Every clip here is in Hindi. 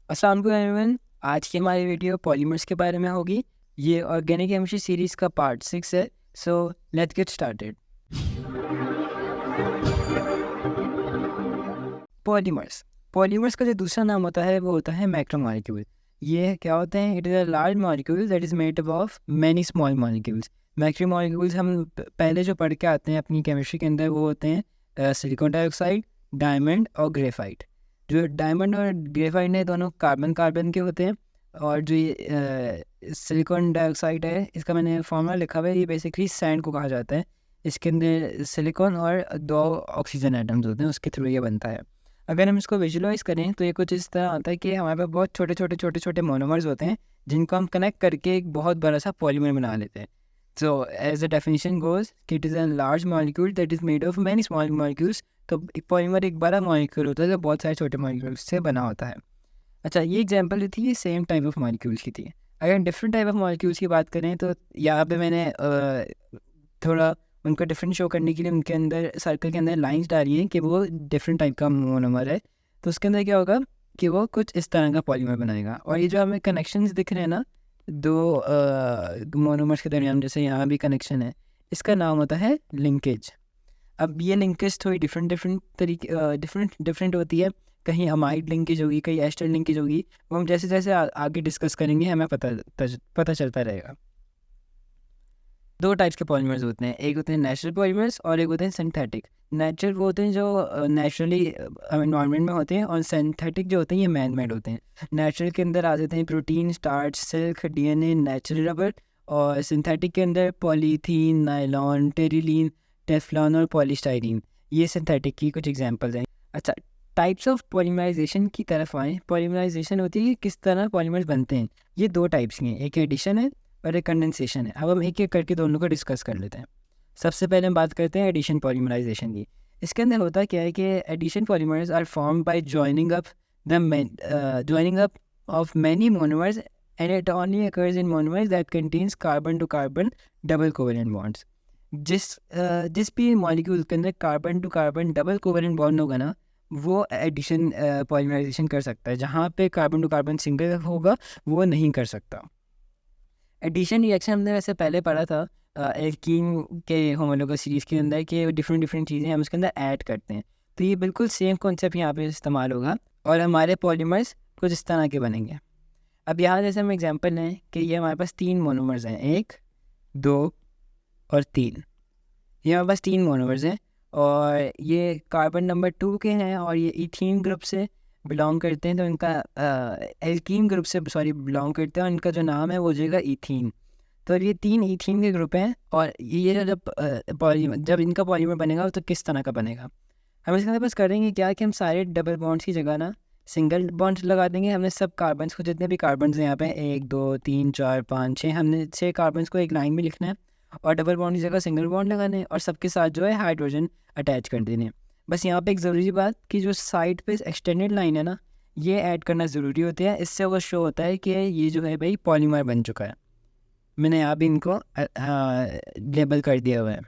अस्सलाम वालेकुम एवरीवन। आज की हमारी वीडियो पॉलीमर्स के बारे में होगी। ये ऑर्गेनिक केमिस्ट्री सीरीज़ का पार्ट 6 है। So let's get started. Polymers polymers का जो दूसरा नाम होता है वो होता है मैक्रोमोलेक्यूल। ये क्या होते हैं? It is a large molecule that is made up of many small molecules. Macromolecules हम पहले जो पढ़ के आते हैं अपनी केमिस्ट्री के अंदर वो होते हैं सिलिकॉन डाइऑक्साइड, डायमंड और ग्रेफाइट। जो डायमंड और ग्रेफाइट है दोनों कार्बन कार्बन के होते हैं। और जो ये सिलिकॉन डाइऑक्साइड है इसका मैंने फॉर्मूला लिखा हुआ है। ये बेसिकली सैंड को कहा जाता है। इसके अंदर सिलिकॉन और 2 ऑक्सीजन एटम्स होते हैं, उसके थ्रू ये बनता है। अगर हम इसको विजुअलाइज करें तो ये कुछ इस तरह आता है कि हमारे पास बहुत छोटे छोटे मोनोमर्स होते हैं जिनको हम कनेक्ट करके एक बहुत बड़ा सा पॉलीमर बना लेते हैं। So as the definition goes कि it is a large molecule that is made of many small molecules. तो एक पॉलीमर एक बड़ा मॉलिक्यूल होता है जो बहुत सारे छोटे मॉलिक्यूल्स से बना होता है। अच्छा, ये एग्जांपल जो थी ये सेम टाइप ऑफ मॉलिक्यूल्स की थी। अगर डिफरेंट टाइप ऑफ मॉलिक्यूल्स की बात करें तो यहाँ पे मैंने थोड़ा उनको डिफरेंट शो करने के लिए उनके अंदर सर्कल के अंदर लाइंस डाली हैं कि वो डिफरेंट टाइप का मोनोमर है। तो उसके अंदर क्या होगा कि वो कुछ इस तरह का पॉलीमर बनाएगा। और ये जो हमें कनेक्शंस दिख रहे हैं ना, 2 मोनोमर्स के दरमियान, जैसे यहाँ भी कनेक्शन है, इसका नाम होता है लिंकेज। अब ये लिंकेज थोड़ी डिफरेंट होती है। कहीं अमाइड लिंकेज होगी, कहीं एस्टर लिंकेज होगी। वो हम जैसे जैसे आगे डिस्कस करेंगे हमें पता चलता रहेगा। 2 टाइप्स के पॉलीमर्स होते हैं, एक होते हैं नेचुरल पॉलीमर्स और एक होते हैं सिंथेटिक। नेचुरल वो होते हैं जो नेचुरली एनवायरनमेंट में होते हैं, और सिंथेटिक जो होते हैं ये मैन मेड होते हैं। नेचुरल के अंदर आ जाते हैं protein, starch, silk, DNA, natural rubber. और सिंथेटिक के अंदर पॉलीथीन, नायलॉन, टेरिलीन, टेफ्लॉन और पॉलीस्टाइरीन। ये सिंथेटिक की कुछ एग्जांपल्स हैं। अच्छा, टाइप्स ऑफ पॉलीमराइजेशन की तरफ आएँ। पॉलीमराइजेशन होती है कि किस तरह पॉलीमर्स बनते हैं। ये 2 टाइप्स की हैं, एक एडिशन है और एक कंडेंसेशन है। अब हम एक एक करके दोनों को डिस्कस कर लेते हैं। सबसे पहले हम बात करते हैं एडिशन पॉलीमराइजेशन की। इसके अंदर होता क्या है कि addition polymers are form by joining up of many monomers and it only occurs in monomers that contains carbon to carbon double covalent bonds. जिस भी मॉलिक्यूल के अंदर carbon to carbon double covalent bond होगा ना, वो एडिशन पॉलीमराइजेशन कर सकता है। जहाँ पे कार्बन टू कार्बन सिंगल होगा वो नहीं कर सकता। एडिशन रिएक्शन हमने वैसे पहले पढ़ा था एल्कीन के होमोलोगस सीरीज़ के अंदर कि डिफरेंट चीज़ें हम उसके अंदर ऐड करते हैं। तो ये बिल्कुल सेम कॉन्सेप्ट यहाँ पे इस्तेमाल होगा और हमारे पॉलीमर्स कुछ इस तरह के बनेंगे। अब यहाँ जैसे हम एग्जांपल लें कि ये हमारे पास 3 मोनोमर्स हैं, 1, 2 और 3। ये हमारे पास 3 मोनोमर्स हैं और ये कार्बन नंबर 2 के हैं और ये इथीन ग्रुप से बिलोंग करते हैं। तो इनका एल्कीन ग्रुप से बिलोंग करते हैं और इनका जो नाम है वो हो जाएगा इथीन। तो ये 3 इथीन के ग्रुप हैं और ये जब इनका पॉलीमर बनेगा तो किस तरह का बनेगा। हम इसके अंदर बस करेंगे क्या कि हम सारे डबल बॉन्ड्स की जगह ना सिंगल बॉन्ड्स लगा देंगे। हमने सब कार्बन्स को, जितने भी कार्बन्स हैं यहाँ पे 1 2 3 4 5 6, हमने 6 कार्बन्स को एक लाइन में लिखना है और डबल बॉन्ड की जगह सिंगल बॉन्ड लगाने हैं और सबके साथ जो है हाइड्रोजन अटैच कर देने हैं। बस यहाँ पे एक ज़रूरी बात कि जो साइड पे एक्सटेंडेड लाइन है ना, ये ऐड करना ज़रूरी होती है। इससे वो शो होता है कि ये जो है भाई पॉलीमर बन चुका है। मैंने यहाँ भी इनको लेबल कर दिया हुआ है।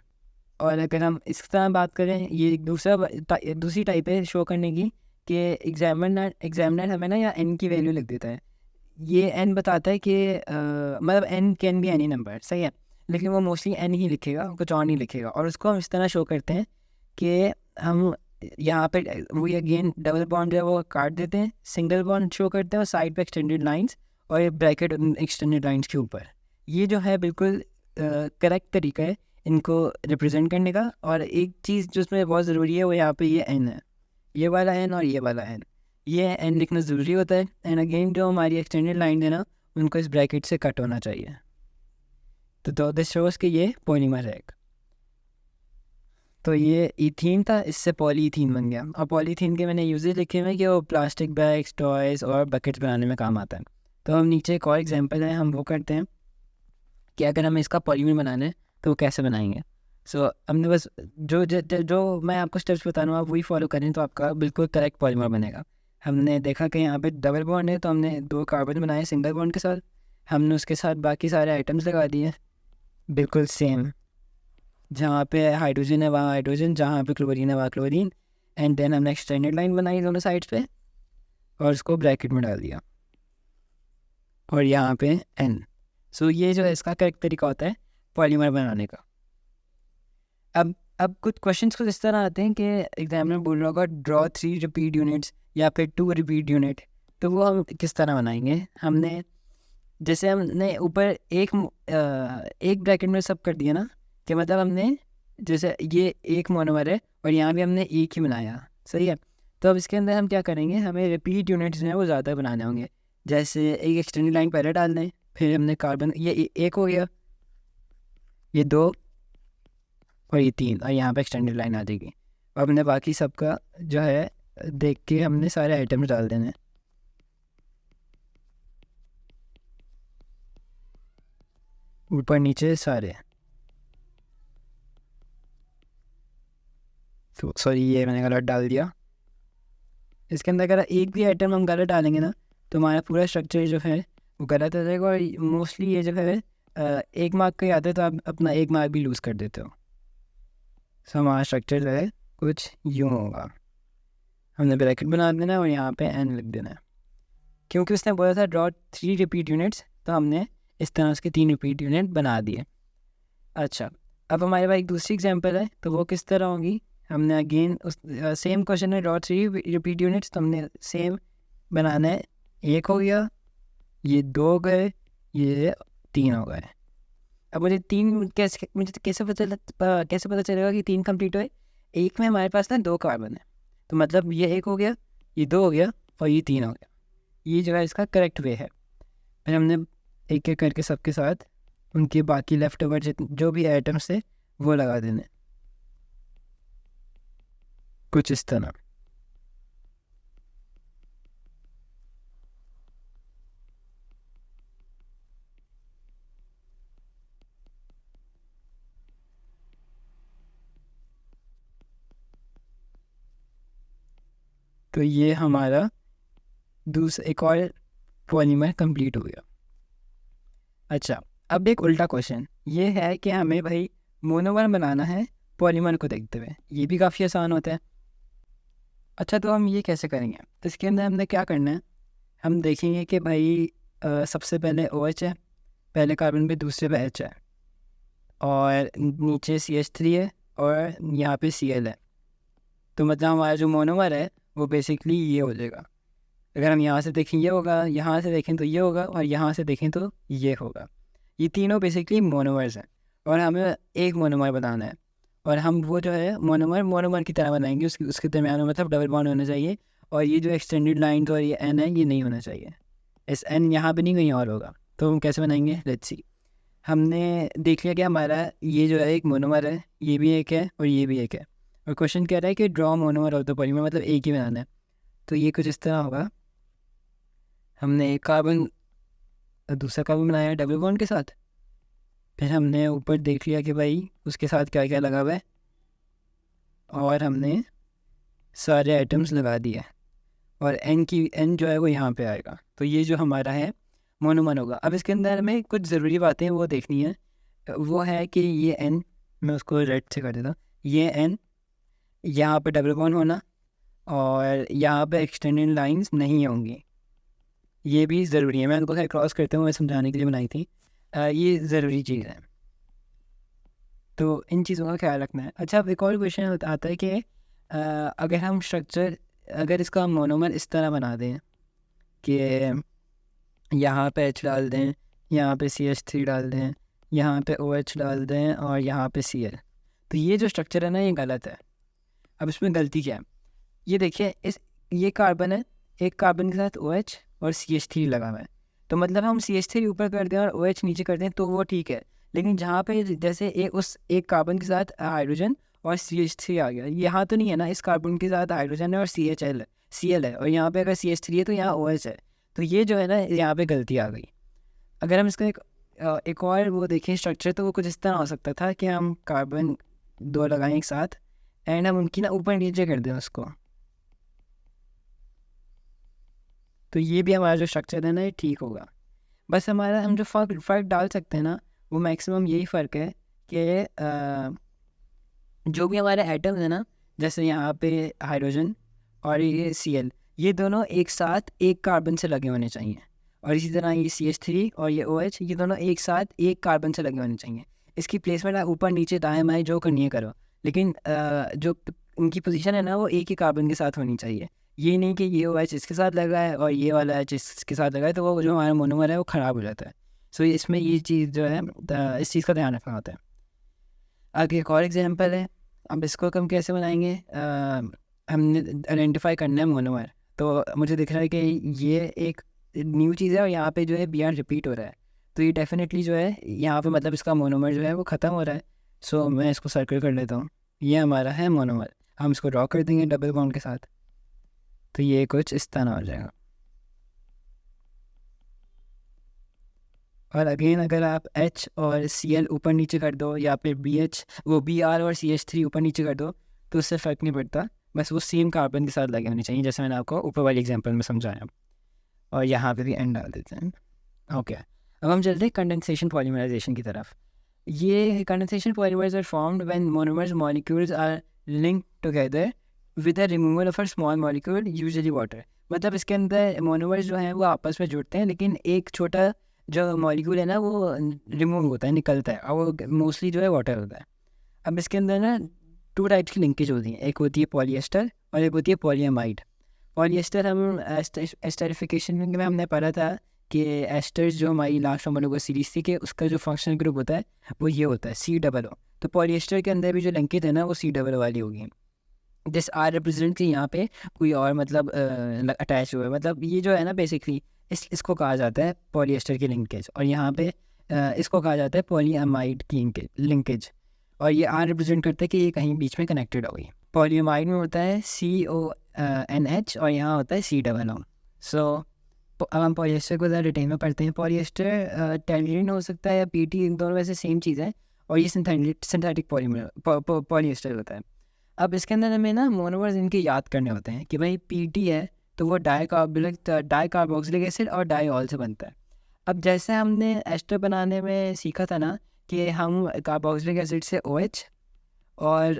और अगर हम इस तरह बात करें, ये दूसरी टाइप है शो करने की कि एग्जामिनर हमें ना या एन की वैल्यू लिख देता है। ये एन बताता है कि मतलब n can be any number, सही है, लेकिन वो मोस्टली एन ही लिखेगा, कुछ और नहीं लिखेगा। और उसको हम इस तरह शो करते हैं कि हम यहाँ पे वही अगेन डबल बॉन्ड है वो काट देते हैं, सिंगल बॉन्ड शो करते हैं और साइड पे एक्सटेंडेड लाइंस और ये ब्रैकेट एक्सटेंडेड लाइंस के ऊपर। ये जो है बिल्कुल करेक्ट तरीका है इनको रिप्रेजेंट करने का। और एक चीज़ जो उसमें बहुत ज़रूरी है वो यहाँ पे ये एन है, ये वाला एन और ये वाला एन, ये एन लिखना ज़रूरी होता है। एंड अगेन जो हमारी एक्सटेंडेड लाइन है ना, उनको इस ब्रैकेट से कट होना चाहिए। तो दिस शोज कि ये पॉलीमर है। तो ये इथीन था, इससे पॉलीथीन बन गया। और पॉलीथीन के मैंने यूजेज लिखे हुए हैं कि वो प्लास्टिक बैग्स, टॉयज़ और बकेट्स बनाने में काम आता है। तो हम नीचे एक और एग्जांपल है, हम वो करते हैं कि अगर हमें इसका पॉलीमर बनाना है तो वो कैसे बनाएंगे। सो हमने बस जो मैं आपको स्टेप्स बता रहा हूँ आप वही फॉलो करें तो आपका बिल्कुल करेक्ट पॉलीमर बनेगा। हमने देखा कि यहाँ पे डबल बॉन्ड है तो हमने 2 कार्बन बनाए सिंगल बॉन्ड के साथ। हमने उसके साथ बाकी सारे आइटम्स लगा दिए बिल्कुल सेम। जहाँ पे हाइड्रोजन है वहाँ हाइड्रोजन, जहाँ पे क्लोरीन है वहाँ क्लोरीन। एंड देन हमने एक्सटेंडेड लाइन बनाई दोनों साइड्स पे और उसको ब्रैकेट में डाल दिया। और यहाँ पे N। सो ये जो है इसका करेक्ट तरीका होता है पॉलीमर बनाने का। अब कुछ क्वेश्चंस कुछ इस तरह आते हैं कि एग्जामिनर बोल रहा होगा ड्रॉ 3 रिपीट यूनिट्स या फिर 2 रिपीट यूनिट, तो वो हम किस तरह बनाएंगे। हमने जैसे हमने ऊपर एक ब्रैकेट में सब कर दिया ना, कि मतलब हमने जैसे ये एक मोनोमर है और यहाँ भी हमने एक ही बनाया, सही है। तो अब इसके अंदर हम क्या करेंगे, हमें रिपीट यूनिट्स जो हैं वो ज़्यादा बनाने होंगे। जैसे एक एक्सटेंडेड लाइन पहले डाल दें, फिर हमने कार्बन, ये एक हो गया, ये 2 और ये 3, और यहाँ पे एक्सटेंडेड लाइन आ जाएगी। और हमने बाकी सबका जो है देख के हमने सारे आइटम्स डाल देने हैं। ऊपर नीचे सारे, तो सॉरी ये मैंने गलत डाल दिया। इसके अंदर अगर एक भी आइटम हम गलत डालेंगे ना तो हमारा पूरा स्ट्रक्चर जो है वो गलत हो जाएगा। और मोस्टली ये जो है 1 मार्क का ही आता है, तो आप अपना 1 मार्क भी लूज़ कर देते हो। सो हमारा स्ट्रक्चर जो है कुछ यूँ होगा, हमने ब्रैकेट बना देना है और यहाँ पे N लिख देना है। क्योंकि उसने बोला था ड्रॉ 3 रिपीट यूनिट्स, तो हमने इस तरह उसके 3 रिपीट यूनिट बना दिए। अच्छा, अब हमारे पास एक दूसरी एग्जांपल है, तो वो किस तरह होगी। हमने अगेन उस सेम क्वेश्चन है ड्रॉ 3 रिपीट यूनिट्स, तो हमने सेम बनाना है। 1 हो गया, ये 2 हो गए, ये 3 हो गए। अब मुझे कैसे पता चलेगा कि 3 कंप्लीट हुए। एक में हमारे पास ना 2 कार्बन है, तो मतलब ये 1 हो गया, ये 2 हो गया और ये 3 हो गया। ये जो है इसका करेक्ट वे है। फिर हमने एक एक करके सबके साथ उनके बाकी लेफ्ट ओवर जो भी आइटम्स थे वो लगा देने, कुछ इस तरह। तो ये हमारा दूसरा एक और पॉलीमर कंप्लीट हो गया। अच्छा, अब एक उल्टा क्वेश्चन ये है कि हमें भाई मोनोमर बनाना है पॉलीमर को देखते हुए। ये भी काफ़ी आसान होता है। अच्छा, तो हम ये कैसे करेंगे। तो इसके अंदर हमने क्या करना है, हम देखेंगे कि भाई सबसे पहले OH है, पहले कार्बन पे दूसरे पे H है, और नीचे CH3 है और यहाँ पे Cl है। तो मतलब हमारा जो मोनोमर है वो बेसिकली ये हो जाएगा। अगर हम यहाँ से देखें ये होगा, यहाँ से देखें तो ये होगा, और यहाँ से देखें तो ये होगा। ये तीनों बेसिकली मोनोमर्स हैं और हमें एक मोनोमर बनाना है। और हम वो जो है मोनोमर की तरह बनाएंगे, उसके दरम्यान में मतलब डबल बॉन्ड होना चाहिए। और ये जो एक्सटेंडेड लाइन और ये N है ये नहीं होना चाहिए। इस N यहाँ पे नहीं, कहीं और होगा। तो हम कैसे बनाएंगे, लेट्स सी। हमने देख लिया कि हमारा ये जो है एक मोनोमर है, ये भी एक है और ये भी एक है। और क्वेश्चन कह रहा है कि draw monomer of the polymer, मतलब एक ही बनाना है। तो ये कुछ इस तरह होगा। हमने एक कार्बन दूसरा कार्बन बनाया डबल बॉन्ड के साथ, फिर हमने ऊपर देख लिया कि भाई उसके साथ क्या क्या लगा हुआ है, और हमने सारे आइटम्स लगा दिए। और N जो है वो यहाँ पे आएगा। तो ये जो हमारा है मोनोमर होगा। अब इसके अंदर हमें कुछ ज़रूरी बातें वो देखनी है। वो है कि ये N, मैं उसको रेड से कर देता हूँ, ये N यहाँ पे डबल बॉन्ड होना, और यहाँ पे एक्सटेंडेड लाइंस नहीं होंगी। ये भी ज़रूरी है। मैं उनको क्रॉस करता हूँ, मैं समझाने के लिए बनाई थी। ये ज़रूरी चीज़ है, तो इन चीज़ों का ख्याल रखना है। अच्छा, अब एक और क्वेश्चन आता है कि अगर हम स्ट्रक्चर, अगर इसका मोनोमर इस तरह बना दें कि यहाँ पे H डाल दें, यहाँ पे CH3 डाल दें, यहाँ पे OH डाल दें और यहाँ पे Cl, तो ये जो स्ट्रक्चर है ना ये गलत है। अब इसमें गलती क्या है, ये देखिए, ये कार्बन है, एक कार्बन के साथ OH और CH3 लगा हुआ है। तो मतलब हम CH3 ऊपर कर दें और OH नीचे कर दें तो वो ठीक है। लेकिन जहाँ पे जैसे एक कार्बन के साथ हाइड्रोजन और CH3 आ गया, यहाँ तो नहीं है ना, इस कार्बन के साथ हाइड्रोजन है और Cl है, और यहाँ पे अगर CH3 है तो यहाँ OH है। तो ये जो है ना यहाँ पे गलती आ गई। अगर हम इसका एक और वो देखें स्ट्रक्चर, तो वो कुछ इस तरह हो सकता था कि हम कार्बन 2 लगाएं एक साथ एंड हम उनकी ना ऊपर नीचे कर दें उसको। तो ये भी हमारा जो स्ट्रक्चर है ना ये ठीक होगा। बस हमारा हम जो फ़र्क डाल सकते हैं ना वो मैक्सिमम यही फ़र्क है कि जो भी हमारे एटम्स है ना, जैसे यहाँ पे हाइड्रोजन और ये Cl, ये दोनों एक साथ एक कार्बन से लगे होने चाहिए। और इसी तरह ये CH3 और ये OH, ये दोनों एक साथ एक कार्बन से लगे होने चाहिए। इसकी प्लेसमेंट आप ऊपर नीचे दाएं बाएं जो करनी है करो, लेकिन जो इनकी पोजीशन है ना वो एक ही कार्बन के साथ होनी चाहिए। ये नहीं कि ये OH इसके साथ लगा है और ये वाला H इसके साथ लगा है, तो वो जो हमारा मोनोमर है वो ख़राब हो जाता है। सो इसमें ये चीज़ जो है इस चीज़ का ध्यान रखना होता है। आगे एक और एग्जांपल है, अब इसको हम कैसे बनाएंगे, हमने आइडेंटिफाई करना है मोनोमर। तो मुझे दिख रहा है कि ये एक न्यू चीज़ है और यहाँ पे जो है Br रिपीट हो रहा है, तो ये डेफिनेटली जो है यहाँ पे मतलब इसका मोनोमर जो है वो ख़त्म हो रहा है। सो मैं इसको सर्कल कर लेता हूँ, ये हमारा है मोनोमर। हम इसको ड्रॉ कर देंगे डबल बॉन्ड के साथ, तो ये कुछ इस तरह हो जाएगा। और अगेन अगर आप H और Cl ऊपर नीचे कर दो, या फिर Br और CH3 ऊपर नीचे कर दो, तो उससे फ़र्क नहीं पड़ता, बस वो सेम कार्बन के साथ लगे होने चाहिए, जैसे मैंने आपको ऊपर वाली एग्जांपल में समझाया। और यहाँ पे भी एंड डाल देते हैं। ओके, अब हम चलते हैं कंडेंसेशन पॉलीमराइजेशन की तरफ। ये condensation polymers are formed when monomers molecules are linked together with the removal of a small molecule, usually water. मतलब इसके अंदर मोनोमर्स जो हैं वो आपस में जुड़ते हैं, लेकिन एक छोटा जो मॉलिक्यूल है ना वो रिमूव होता है, निकलता है, और वो मोस्टली जो है वाटर होता है। अब इसके अंदर ना 2 टाइप्स की लिंकेज होती हैं, एक होती है पॉलीएस्टर और एक होती है पॉलीएमाइड। पॉलीएस्टर हम एस्टरिफिकेशन में हमने पढ़ा था कि एस्टर्स जो हमारी लास्ट मोनोमर सीरीज थी, कि उसका जो फंक्शनल ग्रुप होता है वो ये होता है COO। तो पॉलीएस्टर के अंदर भी जो लिंकेज है ना वो COO वाली होगी। दिस आर रिप्रेजेंट कि यहाँ पे कोई और मतलब अटैच हुआ है, मतलब ये जो है ना बेसिकली इसको कहा जाता है पॉलीएस्टर की लिंकेज, और यहाँ पे इसको कहा जाता है पॉलीएमाइड की लिंकेज। और ये आर रिप्रेजेंट करता है कि ये कहीं बीच में कनेक्टेड हो गई। पॉलीएमाइड में होता है CONH और यहाँ होता है COO। सो अब हम पॉलीएस्टर को ज़्यादा डिटेल में पढ़ते हैं। पॉलीएस्टर टेलुरिन हो सकता है या PT, इन दोनों में से सेम चीज़ है, और ये सिंथेटिक पॉलीएस्टर होता है। अब इसके अंदर हमें ना मोनोमर्स इनके याद करने होते हैं कि भाई PT है तो वो डाइकार्बोक्सिलिक एसिड और डाइऑल से बनता है। अब जैसे हमने एस्टर बनाने में सीखा था ना कि हम कार्बोक्सिलिक एसिड से OH और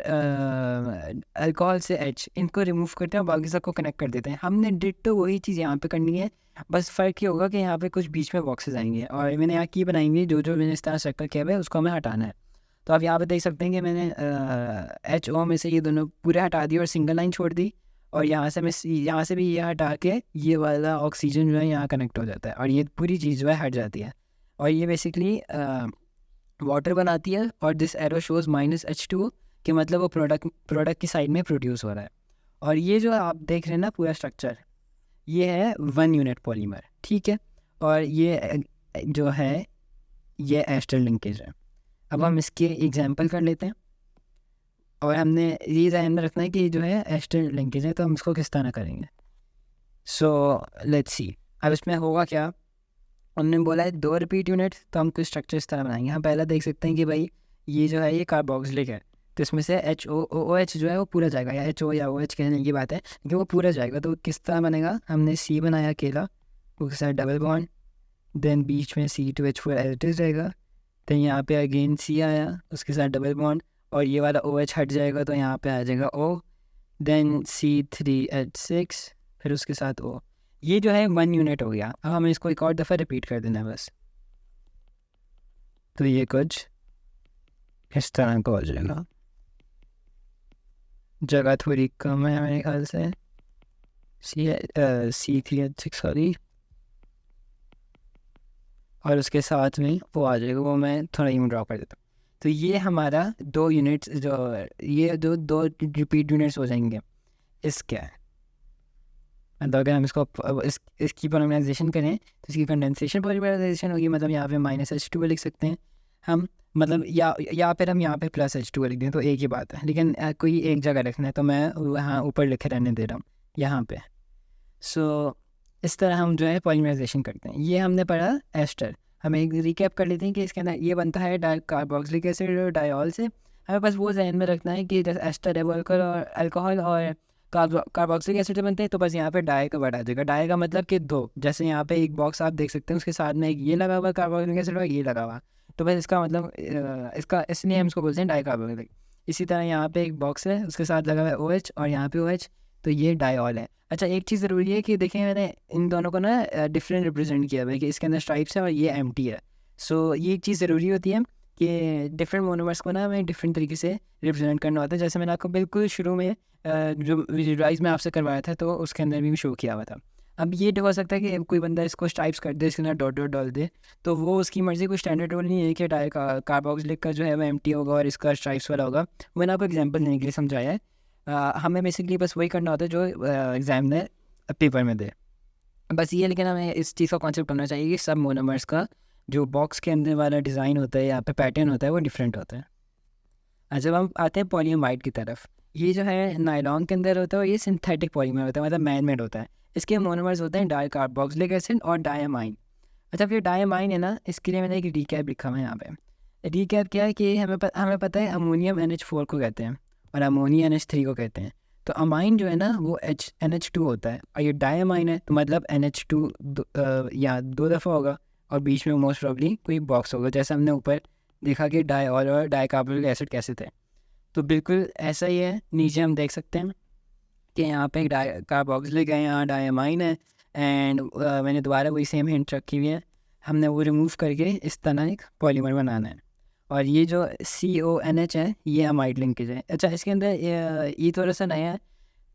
अल्कोहल से H इनको रिमूव करते हैं और बाकी सबको कनेक्ट कर देते हैं, हमने डिट्टो वही चीज़ यहाँ पे करनी है। बस फ़र्क ये होगा कि यहाँ पे कुछ बीच में बॉक्सेस आएंगे और मैंने यहाँ की बनाएंगे, जो मैंने इस तरह सर्कल किया हुआ है उसको हमें हटाना है। तो आप यहाँ पे देख सकते हैं कि मैंने HO में से ये दोनों पूरे हटा दिए और सिंगल लाइन छोड़ दी, और यहाँ से मैं यहाँ से भी ये हटा के ये वाला ऑक्सीजन जो है यहाँ कनेक्ट हो जाता है और ये पूरी चीज़ जो है हट जाती है, और ये बेसिकली वाटर बनाती है। और दिस एरो शोज़ -H2 कि मतलब वो प्रोडक्ट की साइड में प्रोड्यूस हो रहा है। और ये जो आप देख रहे हैं ना पूरा स्ट्रक्चर, ये है 1 यूनिट पॉलीमर, ठीक है। और ये जो है ये एस्टर लिंकेज है। अब हम इसके एग्जांपल कर लेते हैं, और हमने ये ध्यान में रखना है कि जो है एस्टर लिंकेज है, तो हम इसको किस तरह करेंगे। सो लेट्स सी, अब इसमें होगा क्या, हमने बोला है 2 रिपीट यूनिट, तो हम कुछ स्ट्रक्चर इस तरह बनाएंगे। हम पहला देख सकते हैं कि भाई ये जो है ये कार्बोक्सिलिक है, तो इसमें से HOOH जो है वो पूरा जाएगा, या HO या OH कहने की बात है कि वो पूरा जाएगा। तो किस तरह बनेगा, हमने C बनाया अकेला, उसके साथ डबल बॉन्ड, देन बीच में C2H4 एज इट इज रहेगा, देन यहाँ पे अगेन C आया, उसके साथ डबल बॉन्ड, और ये वाला OH हट जाएगा तो यहाँ पे आ जाएगा O, देन C3H6, फिर उसके साथ O। ये जो है 1 यूनिट हो गया। अब हमें इसको एक और दफ़ा रिपीट कर देना है बस, तो ये कुछ इस तरह का हो जाएगा। जगह थोड़ी कम है मेरे ख्याल से, C3H6 सॉरी, और उसके साथ में वो आ जाएगा, वो मैं थोड़ा यूँ ड्रॉ कर देता हूँ। तो ये हमारा 2 यूनिट्स जो ये जो 2 रिपीट यूनिट्स हो जाएंगे इसके। मतलब अगर हम इसको इसकी पॉलीमराइजेशन करें तो इसकी कंडेंसेशन पॉलीमराइजेशन होगी, मतलब यहाँ पे -H2 लिख सकते हैं हम, मतलब या फिर हम यहाँ पे +H2 लिख दें तो एक ही बात है, लेकिन कोई एक जगह रखना है तो मैं वहाँ ऊपर लिखे रहने दे रहा हूँ यहाँ पे। सो इस तरह हम जो है पॉलीमराइजेशन करते हैं। ये हमने पढ़ा एस्टर। हम एक रिकैप कर लेते हैं कि इसके अंदर ये बनता है कार्बोक्सिलिक एसिड और डाइऑल से। हमें बस वो जहन में रखना है कि जैसे एस्टर है वो अल्कोहल और कार्बोक्सिलिक एसिड से बनते हैं, तो बस यहाँ पे डाई का वर्ड आ जाएगा। डाई का मतलब कि 2, जैसे यहाँ पे एक बॉक्स आप देख सकते हैं उसके साथ में एक ये लगा हुआ कार्बोक्सिलिक एसिड और ये लगा हुआ, तो बस इसका मतलब इसका इसलिए हम इसको बोलते हैं डाई कार्बोक्सिलिक। इसी तरह यहाँ पे एक बॉक्स है उसके साथ लगा हुआ है OH और यहाँ पे OH, तो ये डायऑल है। अच्छा, एक चीज़ ज़रूरी है कि देखें मैंने इन दोनों को ना डिफरेंट रिप्रेजेंट किया हुआ है कि इसके अंदर स्ट्राइप्स है और ये एम्प्टी है। सो ये एक चीज़ ज़रूरी होती है कि डिफरेंट मोनोमर्स को ना हमें डिफरेंट तरीके से रिप्रेजेंट करना होता है। जैसे मैंने आपको बिल्कुल शुरू में जो विजुअलाइज में आपसे करवाया था तो उसके अंदर भी शो किया हुआ था। अब ये हो सकता है कि कोई बंदा इसको स्ट्राइप्स कर दे, इसके अंदर डॉट डॉट डाल दे, तो वो उसकी मर्ज़ी। कोई स्टैंडर्ड रूल नहीं है कि कार्बोक्सिलिक का जो है वो एम्प्टी होगा और इसका स्ट्राइप्स वाला होगा। मैंने आपको एग्जांपल देने के लिए समझाया है। हमें बेसिकली बस वही करना होता है जो एग्जामिनर पेपर में दे, बस ये। लेकिन हमें इस चीज़ का कॉन्सेप्ट होना चाहिए कि सब मोनोमर्स का जो बॉक्स के अंदर वाला डिज़ाइन होता है, यहाँ पे पैटर्न होता है, वो डिफरेंट होता है। जब हम आते हैं पॉलीएमाइड की तरफ, ये जो है नायलॉन के अंदर होता है और ये सिंथेटिक पॉलीमर होता है, मतलब मैन मेड होता है। इसके मोनोमर्स होते हैं डाई कार्बोक्सिलिक एसिड और डायमाइन। अच्छा, फिर डायमाइन है ना, इसके लिए मैंने एक रिकैप लिखा हुआ है यहाँ पे। रिकैप क्या है कि हमें पता है अमोनियम NH4 को कहते हैं और अमोनिया NH3 को कहते हैं। तो अमाइन जो है ना वो NH2 होता है और ये डायमाइन है, तो मतलब NH2 या 2 दफ़ा होगा और बीच में मोस्ट प्रॉब्ली कोई बॉक्स होगा, जैसे हमने ऊपर देखा कि डायऑल और डाइकार्बोनिक एसिड कैसे थे। तो बिल्कुल ऐसा ही है। नीचे हम देख सकते हैं कि यहाँ पे कार्बोक्सिलिक है, यहाँ डायमाइन है, एंड मैंने दोबारा वही सेम हिंट रखी हुई है। हमने वो रिमूव करके इस तरह एक पॉलीमर बनाना है। और ये जो CONH है ये अमाइड लिंकेज है। अच्छा, इसके अंदर ये थोड़ा सा नया है,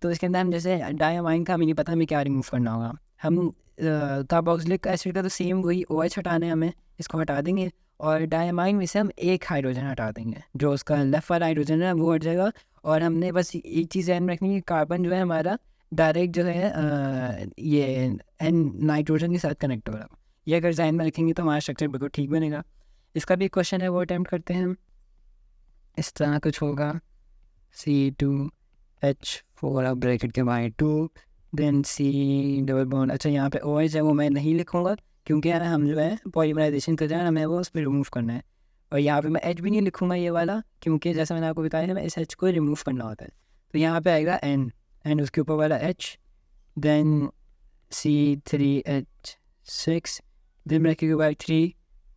तो इसके अंदर हम जैसे डायमाइन का हमें नहीं पता हमें क्या रिमूव करना होगा। हम कार्बोक्सिलिक एसिड का तो सेम वही OH हटाना है हमें, इसको हटा देंगे और डायमाइन में से हम एक हाइड्रोजन हटा देंगे, जो उसका लेफ्ट वाला हाइड्रोजन है वो हट जाएगा। और हमने बस एक चीज़ ध्यान रखनी है, कार्बन जो है हमारा डायरेक्ट जो है ये नाइट्रोजन के साथ कनेक्ट हो रहा है। ये अगर ध्यान में रखेंगे तो हमारा स्ट्रक्चर बिल्कुल ठीक बनेगा। इसका भी क्वेश्चन है वो अटैम्प्ट करते हैं हम। इस तरह कुछ होगा, C2H4 अब ब्रैकेट के बाहर 2 देन C डबल बॉन्ड। अच्छा, यहाँ पे OH है वो मैं नहीं लिखूँगा क्योंकि यार हम जो है पॉलीमराइजेशन कर रहे हैं, हमें वो उस पर रिमूव करना है। और यहाँ पे मैं H भी नहीं लिखूँगा ये वाला, क्योंकि जैसा मैंने आपको बताया हमें इस H को रिमूव करना होता है। तो यहाँ पे आएगा N एंड उसके ऊपर वाला H, then C3H6 then bracket के बाद 3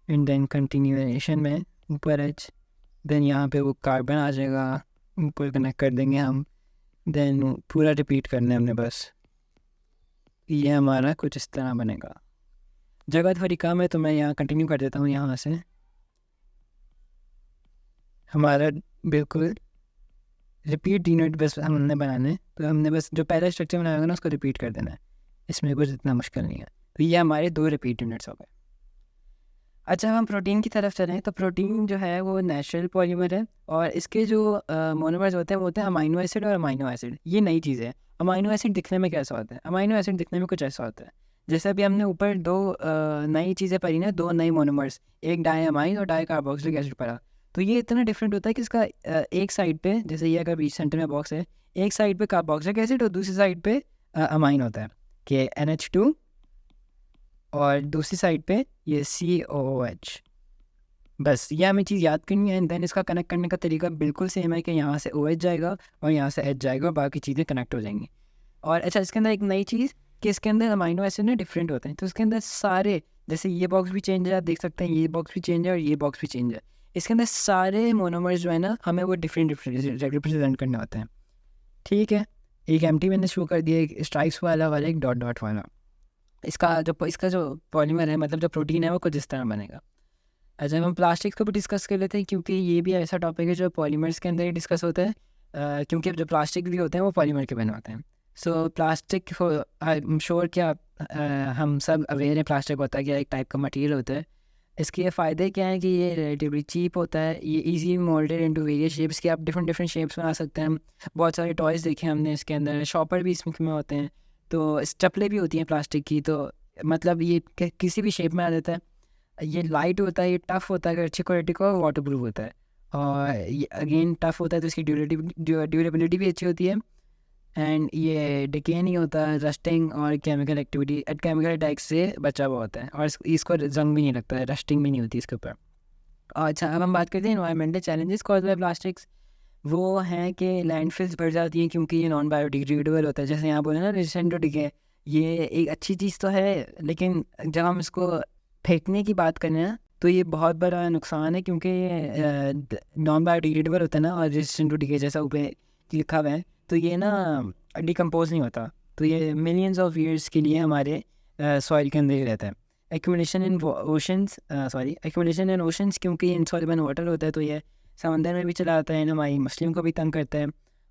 एंड देन कंटिन्यूएशन में ऊपर H, देन यहाँ पे वो कार्बन आ जाएगा, ऊपर कनेक्ट कर देंगे हम, देन पूरा रिपीट करना है हमने बस। ये हमारा कुछ इस तरह बनेगा। जगह थोड़ी कम है तो मैं यहाँ कंटिन्यू कर देता हूँ। यहाँ से हमारा बिल्कुल रिपीट यूनिट बस हमने बनाने, तो हमने बस जो पहला स्ट्रक्चर बनाया होगा ना उसको रिपीट कर देना है, इसमें कुछ इतना मुश्किल नहीं है। तो ये हमारे 2 रिपीट यूनिट्स हो गए। अच्छा, हम प्रोटीन की तरफ चलें तो प्रोटीन जो है वो नेचुरल पॉलीमर है और इसके जो मोनोमर्स होते हैं वो होते हैं अमाइनो एसिड और अमाइनो एसिड। ये नई चीज़ है। अमाइनो एसिड दिखने में कैसा होता है? अमाइनो एसिड दिखने में कुछ ऐसा होता है जैसे अभी हमने ऊपर 2 नई चीज़ें पढ़ी ना, 2 नई मोनोमर्स, एक डायमाइन और डाइकार्बोक्सिलिक एसिड पढ़ा। तो ये इतना डिफरेंट होता है कि इसका एक साइड पे, जैसे ये अगर बीच सेंटर में बॉक्स है, एक साइड पे कार्बोक्सिलिक एसिड और दूसरी साइड पे अमाइन होता है कि NH2 और दूसरी साइड पे ये COOH। बस ये हमें चीज़ याद करनी है एंड देन इसका कनेक्ट करने का तरीका बिल्कुल सेम है कि यहाँ से OH जाएगा और यहाँ से H जाएगा और बाकी चीज़ें कनेक्ट हो जाएंगी। और अच्छा, इसके अंदर एक नई चीज़ कि इसके अंदर अमाइनो एसिड ना डिफरेंट होते हैं, तो इसके अंदर सारे, जैसे ये बॉक्स भी चेंज है, आप देख सकते हैं ये बॉक्स भी चेंज है और ये बॉक्स भी चेंज है। इसके अंदर सारे मोनोमर्स जो है ना हमें वो डिफरेंट रिप्रेजेंट करने होते हैं। ठीक है, एक एम्प्टी मैंने शो कर दिया, एक स्ट्राइप्स वाला एक डॉट डॉट वाला। इसका जो पॉलीमर है, मतलब जो प्रोटीन है वो कुछ इस तरह बनेगा। अच्छा, हम प्लास्टिक्स को भी डिस्कस कर लेते हैं क्योंकि ये भी ऐसा टॉपिक है जो पॉलीमर्स के अंदर ही डिस्कस होता है, क्योंकि जो प्लास्टिक भी होते हैं वो पॉलीमर के बने होते हैं। सो प्लास्टिक, आई एम श्योर क्या हम सब अवेयर हैं प्लास्टिक होता है क्या, एक टाइप का मटेरियल होता है। इसके ये फ़ायदे क्या हैं कि ये रिलेटिवली चीप होता है, ये easy moulded into various shapes के, आप डिफरेंट शेप्स बना सकते हैं। बहुत सारे टॉयज़ देखे हमने इसके अंदर, शॉपर भी इसमें होते हैं, तो चप्पलें भी होती हैं प्लास्टिक की, तो मतलब ये किसी भी शेप में आ जाता है। ये लाइट होता है, ये टफ़ होता है अगर अच्छी क्वालिटी का, वाटर प्रूफ होता है, और ये अगेन टफ़ होता है तो इसकी ड्यूरेबिलिटी भी अच्छी होती है, एंड ये डिके नहीं होता, रस्टिंग और केमिकल अटैक से बचा हुआ होता है, और इसको जंग भी नहीं लगता है, रस्टिंग भी नहीं होती इसके ऊपर। अच्छा, अब हम बात करते हैं environmental challenges cause by plastics. वो हैं कि लैंडफिल्स बढ़ जाती हैं क्योंकि ये नॉन बायोडिग्रेडेबल होता है, जैसे यहाँ बोले ना रेजिस्टेंट टू डिके। ये एक अच्छी चीज़ तो है, लेकिन जब हम इसको फेंकने की बात करें ना तो ये बहुत बड़ा नुकसान है, क्योंकि ये नॉन बायोडिग्रेडेबल होता है ना और रेजिस्टेंट टू डिके जैसा ऊपर लिखा हुआ है, तो ये ना डिकम्पोज नहीं होता, तो ये मिलियंस ऑफ ईयर्स के लिए हमारे सॉइल के अंदर ही रहता है। एक्यूमुलेशन इन ओशंस, क्योंकि इनसॉल्युबल वाटर होता है तो ये समंदर में भी चला आता है, हमारी मछलियों को भी तंग करता है।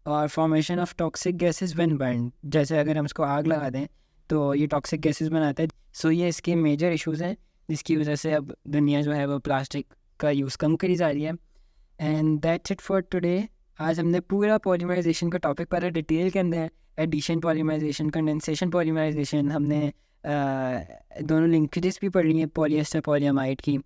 और formation of toxic gases when burn, जैसे अगर हम इसको आग लगा दें तो ये टॉक्सिक गैसेस बनाता है। सो ये इसके मेजर इश्यूज़ हैं जिसकी वजह से अब दुनिया जो है वो प्लास्टिक का यूज़ कम करी जा रही है। And that's it for today. आज हमने पूरा पॉलीमराइजेशन का टॉपिक पढ़ा डिटेल के अंदर, एडिशन पॉलीमराइजेशन, कंडेंसेशन पॉलीमराइजेशन, हमने दोनों लिंकेजेस भी पढ़ ली हैं पॉलिएस्टर पॉलीअमाइड की,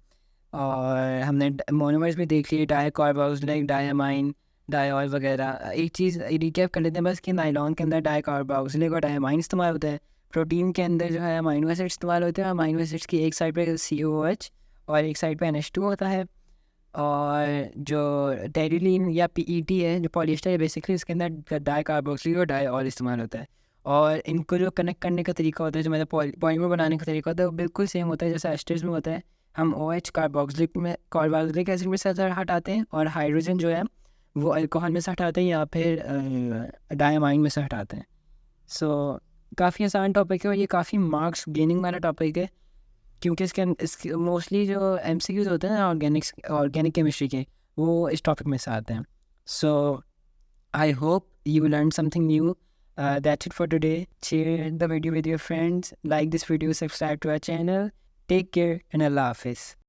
और हमने मोनोमर्स भी देख लिए, डाइकार्बोक्सिलिक, डायमाइन, डायॉल वगैरह। एक चीज़ रिकैप कर लेते हैं बस कि नायलॉन के अंदर डाइकार्बोक्सिलिक और डायमाइन इस्तेमाल होता है। प्रोटीन के अंदर जो है अमाइनो एसिड इस्तेमाल होते हैं। अमाइनो एसिड्स की एक साइड पे COOH और एक साइड पे NH2 होता है। और जो टेरिलीन या PET है जो पॉलिएस्टर है, बेसिकली इसके अंदर डाइकार्बोक्सिलिक और डायऑल इस्तेमाल होता है। और इनको जो कनेक्ट करने का तरीका होता है, जो मतलब पॉलीमर बनाने का तरीका होता है, वो बिल्कुल सेम होता है जैसा एस्टर्स में होता है। हम OH कार्बोक्सिलिक एसिड में से हटाते हैं, और हाइड्रोजन जो है वो अल्कोहल में से हटाते हैं या फिर डायमाइन में से हटाते हैं। सो काफ़ी आसान टॉपिक है और ये काफ़ी मार्क्स गेनिंग वाला टॉपिक है, क्योंकि इसके मोस्टली जो MCQs होते हैं ना ऑर्गेनिक केमिस्ट्री के, वो इस टॉपिक में से आते हैं। So I hope you learned something new. That's it for today. Share the video with your friends, like this video, subscribe to our channel. Take care and Allah Hafiz.